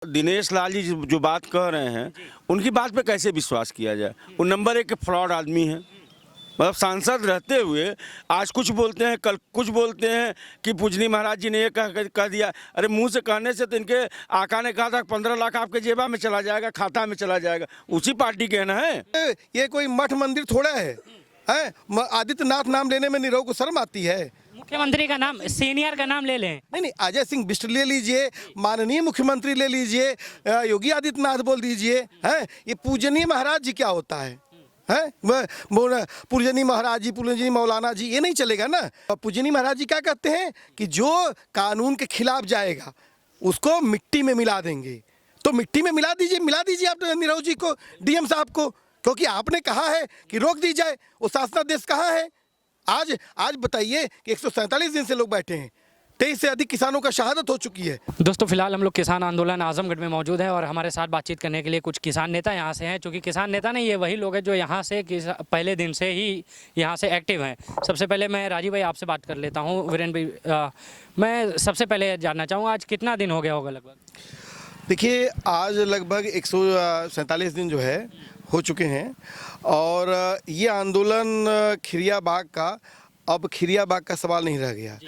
दिनेश लाल जी जो बात कह रहे हैं उनकी बात पे कैसे विश्वास किया जाए। वो नंबर एक फ्रॉड आदमी है। मतलब सांसद रहते हुए आज कुछ बोलते हैं, कल कुछ बोलते हैं कि पूजनी महाराज जी ने ये कह दिया। अरे मुंह से कहने से तो इनके आका ने कहा था 15 लाख आपके जेबा में चला जाएगा, खाता में चला जाएगा। उसी पार्टी के ना है। ये कोई मठ मंदिर थोड़ा है। आदित्यनाथ नाम लेने में निरहु को शर्म आती है। मुख्यमंत्री का नाम, सीनियर का नाम ले लें। नहीं, अजय सिंह बिष्ट ले लीजिए, माननीय मुख्यमंत्री ले लीजिए, योगी आदित्यनाथ बोल दीजिए। हैं ये पूजनीय महाराज जी क्या होता है? पूजनी महाराज जी, पूजनी मौलाना जी, ये नहीं चलेगा ना। पूजनी महाराज जी क्या कहते हैं कि जो कानून के खिलाफ जाएगा उसको मिट्टी में मिला देंगे। तो मिट्टी में मिला दीजिए आप निरहु जी को, डीएम साहब को, क्योंकि आपने कहा है कि रोक दी जाए। वो शासनादेश कहाँ है? आज बताइए कि 147 दिन से लोग बैठे हैं, 23 से अधिक किसानों का शहादत हो चुकी है। दोस्तों फिलहाल हम लोग किसान आंदोलन आजमगढ़ में मौजूद हैं और हमारे साथ बातचीत करने के लिए कुछ किसान नेता यहाँ से हैं। चूँकि किसान नेता नहीं, ये वही लोग हैं जो यहाँ से पहले दिन से ही यहाँ से एक्टिव हैं। सबसे पहले मैं राजीव भाई आपसे बात कर लेता हूँ। वीरेंद्र भाई, मैं सबसे पहले जानना चाहूँगा आज कितना दिन हो गया होगा लगभग? देखिए, आज लगभग 147 दिन जो है हो चुके हैं और ये आंदोलन खिरिया बाग का, अब खिरिया बाग का सवाल नहीं रह गया।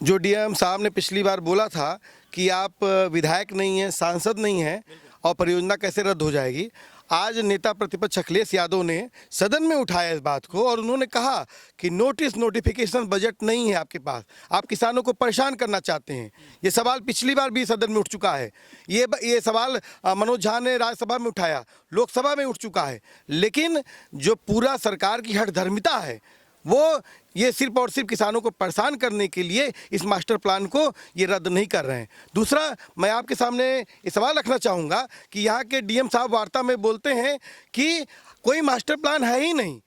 जो डीएम साहब ने पिछली बार बोला था कि आप विधायक नहीं हैं, सांसद नहीं हैं और परियोजना कैसे रद्द हो जाएगी, आज नेता प्रतिपक्ष अखिलेश यादव ने सदन में उठाया इस बात को और उन्होंने कहा कि नोटिफिकेशन बजट नहीं है आपके पास, आप किसानों को परेशान करना चाहते हैं। ये सवाल पिछली बार भी सदन में उठ चुका है। ये सवाल मनोज झा ने राज्यसभा में उठाया, लोकसभा में उठ चुका है। लेकिन जो पूरा सरकार की हठधर्मिता है वो ये सिर्फ और सिर्फ किसानों को परेशान करने के लिए इस मास्टर प्लान को ये रद्द नहीं कर रहे हैं। दूसरा, मैं आपके सामने ये सवाल रखना चाहूँगा कि यहाँ के डीएम साहब वार्ता में बोलते हैं कि कोई मास्टर प्लान है ही नहीं,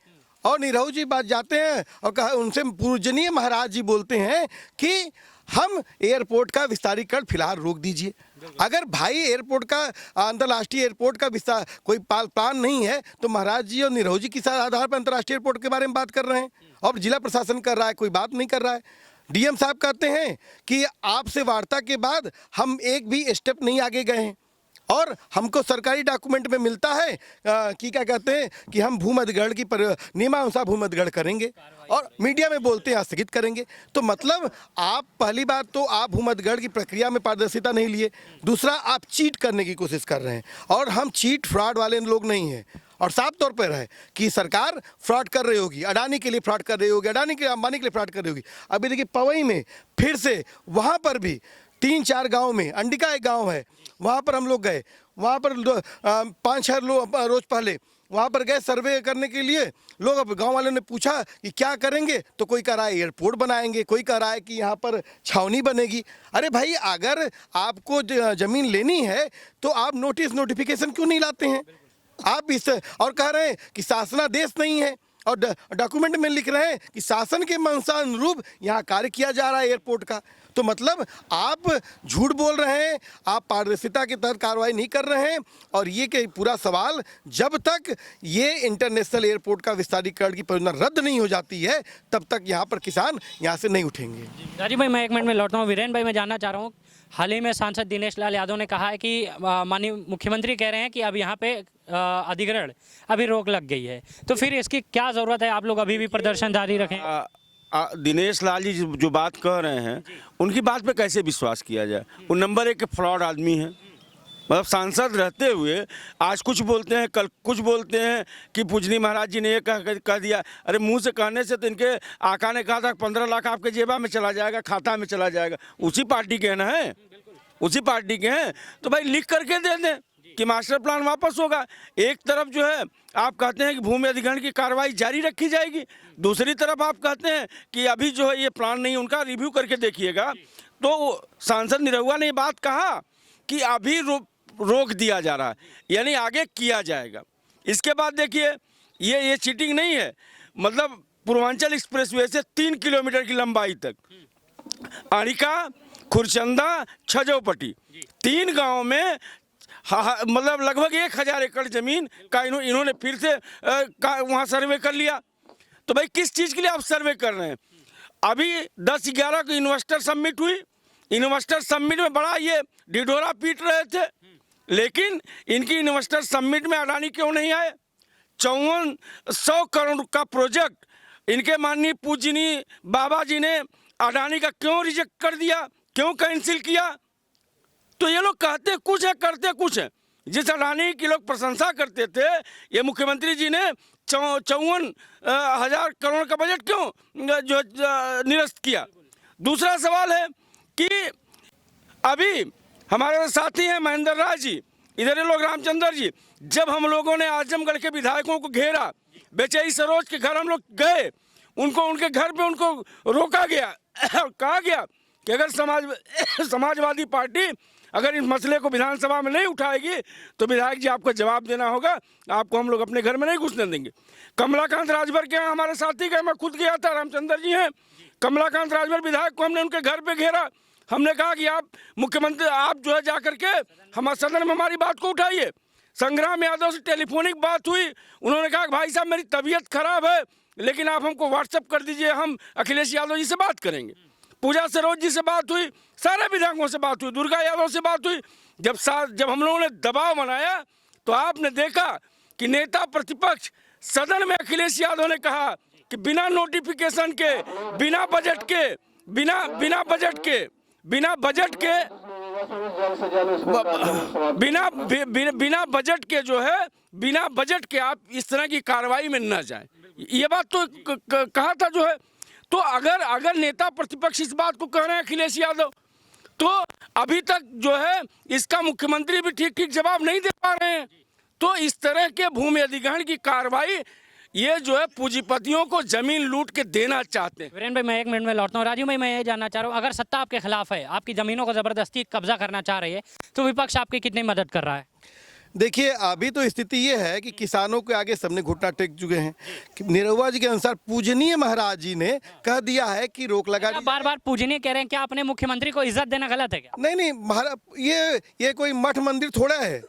और निरहु जी बात जाते हैं और उनसे पूजनीय महाराज जी बोलते हैं कि हम एयरपोर्ट का विस्तारीकरण फिलहाल रोक दीजिए। अगर भाई एयरपोर्ट का, अंतर्राष्ट्रीय एयरपोर्ट का विस्तार कोई प्लान नहीं है तो महाराज जी और निरहु जी किस आधार पर अंतर्राष्ट्रीय एयरपोर्ट के बारे में बात कर रहे हैं? और जिला प्रशासन कर रहा है, कोई बात नहीं कर रहा है। डीएम साहब कहते हैं कि आपसे वार्ता के बाद हम एक भी स्टेप नहीं आगे गए हैं और हमको सरकारी डॉक्यूमेंट में मिलता है कि क्या कहते हैं कि हम भूमधिग्रहण की नियमानुसार भूमधिग्रहण करेंगे और मीडिया में बोलते हैं स्थगित करेंगे। तो मतलब आप, पहली बात तो आप भूमधिग्रहण की प्रक्रिया में पारदर्शिता नहीं लिए, दूसरा आप चीट करने की कोशिश कर रहे हैं और हम चीट फ्रॉड वाले लोग नहीं हैं। और साफ तौर पर है कि सरकार फ्रॉड कर रही होगी, अडानी के लिए फ्रॉड कर रही होगी, अडानी के अंबानी के लिए फ्रॉड कर रही होगी। अभी देखिए पवई में फिर से वहाँ पर भी 3-4 गाँव में, अंडिका एक गाँव है, वहाँ पर हम लोग गए। वहाँ पर 5-6 रोज पहले वहाँ पर गए सर्वे करने के लिए। लोग, अब गांव वालों ने पूछा कि क्या करेंगे, तो कोई कह रहा है एयरपोर्ट बनाएंगे, कोई कह रहा है कि यहाँ पर छावनी बनेगी। अरे भाई, अगर आपको ज़मीन लेनी है तो आप नोटिफिकेशन क्यों नहीं लाते हैं? आप इस और कह रहे हैं कि शासनादेश नहीं है और डॉक्यूमेंट में लिख रहे हैं कि शासन के मंशानुरूप यहाँ कार्य किया जा रहा है एयरपोर्ट का। तो मतलब आप झूठ बोल रहे हैं, आप पारदर्शिता के तहत कार्रवाई नहीं कर रहे हैं। और ये कि पूरा सवाल, जब तक ये इंटरनेशनल एयरपोर्ट का विस्तारीकरण की परियोजना रद्द नहीं हो जाती है तब तक यहाँ पर किसान यहाँ से नहीं उठेंगे। राजीव भाई, मैं एक मिनट में लौटता हूँ। वीरेंद्र भाई, मैं जानना चाह रहा हूँ, हाल ही में सांसद दिनेश लाल यादव ने कहा है कि माननीय मुख्यमंत्री कह रहे हैं कि अब यहाँ पे अधिग्रहण अभी रोक लग गई है, तो फिर इसकी क्या ज़रूरत है? आप लोग अभी भी प्रदर्शन जारी रखें? दिनेश लाल जी जो बात कह रहे हैं उनकी बात पे कैसे विश्वास किया जाए। वो नंबर एक फ्रॉड आदमी है। मतलब सांसद रहते हुए आज कुछ बोलते हैं, कल कुछ बोलते हैं कि पूजनी महाराज जी ने ये कह दिया। अरे मुंह से कहने से तो इनके आका ने कहा था 15 लाख आपके जेबा में चला जाएगा, खाता में चला जाएगा। उसी पार्टी के ना है, उसी पार्टी के हैं। तो भाई लिख करके दे दें कि मास्टर प्लान वापस होगा। एक तरफ जो है आप कहते हैं कि भूमि अधिग्रहण की कार्रवाई जारी रखी जाएगी, दूसरी तरफ आप कहते हैं कि अभी जो है ये प्लान नहीं, उनका रिव्यू करके देखिएगा। तो सांसद निरहुआ ने ये बात कहा कि अभी रोक दिया जा रहा है, यानी आगे किया जाएगा। इसके बाद देखिए, ये चीटिंग नहीं है। मतलब पूर्वांचल एक्सप्रेसवे से 3 किलोमीटर की लंबाई तक, अड़िका, खुरचंदा, छजौपट्टी, 3 गाँव में मतलब लगभग 1000 एकड़ जमीन का इन्होंने फिर से वहाँ सर्वे कर लिया। तो भाई किस चीज़ के लिए आप सर्वे कर रहे हैं? अभी 10-11 को इन्वेस्टर समिट हुई। इन्वेस्टर समिट में बड़ा ये ढिढोरा पीट रहे थे लेकिन इनकी इन्वेस्टर समिट में अडानी क्यों नहीं आए? 5400 करोड़ का प्रोजेक्ट इनके माननीय पूजनीय बाबा जी ने अडानी का क्यों रिजेक्ट कर दिया, क्यों कैंसिल किया? तो ये लोग कहते कुछ है करते कुछ है। जिस अडानी की लोग प्रशंसा करते थे, ये मुख्यमंत्री जी ने 54,000 करोड़ का बजट क्यों जो निरस्त किया? दूसरा सवाल है कि अभी हमारे साथी हैं महेंद्र राय जी, इधर ये लोग रामचंद्र जी, जब हम लोगों ने आजमगढ़ के विधायकों को घेरा, बेचारी सरोज के घर हम लोग गए, उनको उनके घर पे उनको रोका गया और कहा गया कि अगर समाजवादी पार्टी अगर इस मसले को विधानसभा में नहीं उठाएगी तो विधायक जी आपको जवाब देना होगा, आपको हम लोग अपने घर में नहीं घुसने देंगे। कमलाकांत राजभर के यहाँ हमारे साथी गए, मैं खुद गया था, रामचंद्र जी हैं, कमलाकांत राजभर विधायक को हमने उनके घर पे घेरा। हमने कहा कि आप मुख्यमंत्री, आप जो है जा करके हमारे सदन में हमारी बात को उठाइए। संग्राम यादव से टेलीफोनिक बात हुई, उन्होंने कहा कि भाई साहब मेरी तबीयत खराब है, लेकिन आप हमको व्हाट्सएप कर दीजिए, हम अखिलेश यादव जी से बात करेंगे। पूजा सरोज जी से बात हुई, सारे विधायकों से बात हुई, दुर्गा यादव से बात हुई। जब हम लोगों ने दबाव बनाया तो आपने देखा कि नेता प्रतिपक्ष सदन में अखिलेश यादव ने कहा कि बिना नोटिफिकेशन के, बिना बजट के, बिना बजट के आप इस तरह की कार्रवाई में न जाएं। ये बात तो कहा था जो है। तो अगर नेता प्रतिपक्ष इस बात को कह रहे हैं अखिलेश यादव, तो अभी तक जो है इसका मुख्यमंत्री भी ठीक जवाब नहीं दे पा रहे हैं। तो इस तरह के भूमि अधिग्रहण की कार्रवाई ये जो है पूंजीपतियों को जमीन लूट के देना चाहते हैं। वीरेंद्र भाई, मैं 1 मिनट में लौटता हूँ। राजीव भाई, मैं ये जानना चाह रहा हूँ, अगर सत्ता आपके खिलाफ है, आपकी जमीनों को जबरदस्ती कब्जा करना चाह रही है, तो विपक्ष आपकी कितनी मदद कर रहा है? देखिए, अभी तो स्थिति ये है कि किसानों के आगे सबने घुटना टेक चुके हैं। निरहुआ जी के अनुसार पूजनीय महाराज जी ने कह दिया है कि रोक लगा दी। बार बार पूजनीय कह रहे हैं, क्या अपने मुख्यमंत्री को इज्जत देना गलत है क्या? नहीं, महाराज ये कोई मठ मंदिर थोड़ा है?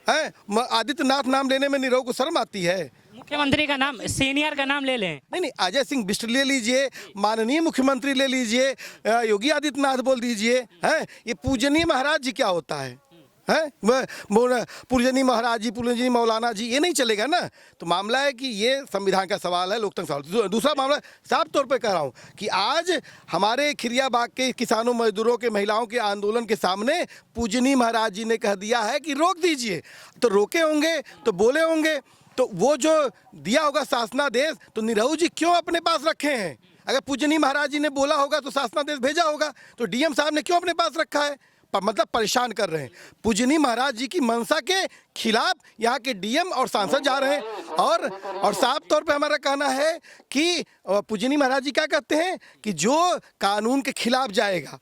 आदित्यनाथ नाम लेने में निरहु को शर्म आती है? मुख्यमंत्री का नाम, सीनियर का नाम ले लें। नहीं, अजय सिंह बिष्ट ले लीजिए, माननीय मुख्यमंत्री ले लीजिए, योगी आदित्यनाथ बोल दीजिए, हैं? ये पूजनीय महाराज जी क्या होता है? पूजनीय महाराज जी, पूजनीय मौलाना जी, ये नहीं चलेगा ना। तो मामला है कि ये संविधान का सवाल है, लोकतंत्र सवाल। दूसरा मामला साफ तौर पे कह रहा हूँ कि आज हमारे खिरिया बाग के किसानों, मजदूरों के, महिलाओं के आंदोलन के सामने पूजनीय महाराज जी ने कह दिया है कि रोक दीजिए। तो रोके होंगे तो बोले होंगे, तो वो जो दिया होगा शासनादेश, तो निरहु जी क्यों अपने पास रखे हैं? अगर पूजनीय महाराज जी ने बोला होगा तो शासनादेश भेजा होगा, तो डीएम साहब ने क्यों अपने पास रखा है? मतलब परेशान कर रहे हैं। पूजनीय महाराज जी की मंशा के खिलाफ यहाँ के डीएम और सांसद जा रहे हैं। और साफ तौर पे हमारा कहना है कि पूजनीय महाराज जी क्या कहते हैं कि जो कानून के खिलाफ जाएगा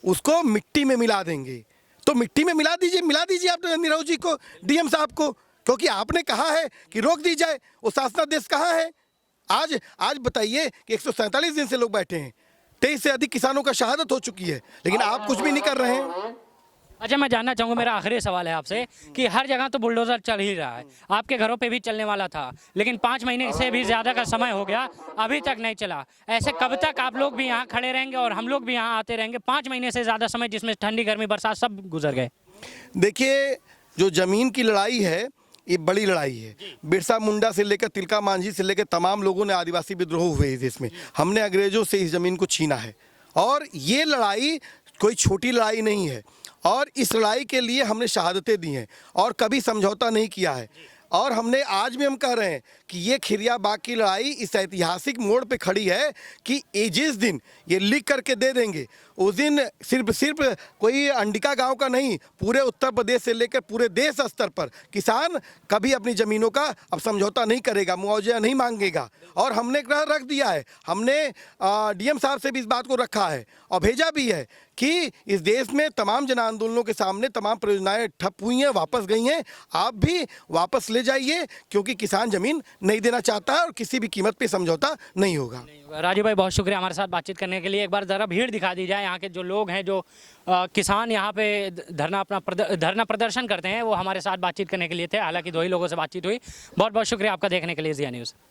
उसको मिट्टी में मिला देंगे। तो मिट्टी में मिला दीजिए आप निरहु जी को, डीएम साहब को, क्योंकि आपने कहा है कि रोक दी जाए। वो शासनादेश कहाँ है? आज बताइए कि 147 दिन से लोग बैठे हैं, 23 से अधिक किसानों का शहादत हो चुकी है, लेकिन आप कुछ भी नहीं कर रहे हैं। अच्छा, मैं जानना चाहूँगा, मेरा आखिरी सवाल है आपसे कि हर जगह तो बुलडोजर चल ही रहा है, आपके घरों पे भी चलने वाला था, लेकिन 5 महीने से भी ज़्यादा का समय हो गया, अभी तक नहीं चला। ऐसे कब तक आप लोग भी यहाँ खड़े रहेंगे और हम लोग भी यहाँ आते रहेंगे? 5 महीने से ज़्यादा समय, जिसमें ठंडी, गर्मी, बरसात सब गुजर गए। देखिए, जो ज़मीन की लड़ाई है ये बड़ी लड़ाई है। बिरसा मुंडा से लेकर तिलका मांझी से लेकर तमाम लोगों ने आदिवासी विद्रोह हुए इस देश में। हमने अंग्रेजों से इस ज़मीन को छीना है, और ये लड़ाई कोई छोटी लड़ाई नहीं है, और इस लड़ाई के लिए हमने शहादतें दी हैं और कभी समझौता नहीं किया है। और हमने आज भी हम कह रहे हैं कि ये खिरिया बाग की लड़ाई इस ऐतिहासिक मोड़ पे खड़ी है कि जिस दिन ये लिख करके दे देंगे, उस दिन सिर्फ कोई अंडिका गांव का नहीं, पूरे उत्तर प्रदेश से लेकर पूरे देश स्तर पर किसान कभी अपनी ज़मीनों का अब समझौता नहीं करेगा, मुआवजा नहीं मांगेगा। और हमने रख दिया है, हमने डीएम साहब से भी इस बात को रखा है और भेजा भी है कि इस देश में तमाम जन आंदोलनों के सामने तमाम परियोजनाएं ठप हुई हैं, वापस गई हैं, आप भी वापस ले जाइए, क्योंकि किसान ज़मीन नहीं देना चाहता है और किसी भी कीमत पे समझौता नहीं होगा। राजीव भाई, बहुत शुक्रिया हमारे साथ बातचीत करने के लिए। एक बार ज़रा भीड़ दिखा दी जाए, यहाँ के जो लोग हैं, जो किसान यहाँ पे धरना प्रदर्शन करते हैं, वो हमारे साथ बातचीत करने के लिए थे। हालांकि 2 ही लोगों से बातचीत हुई। बहुत बहुत शुक्रिया आपका देखने के लिए ज़िया न्यूज़।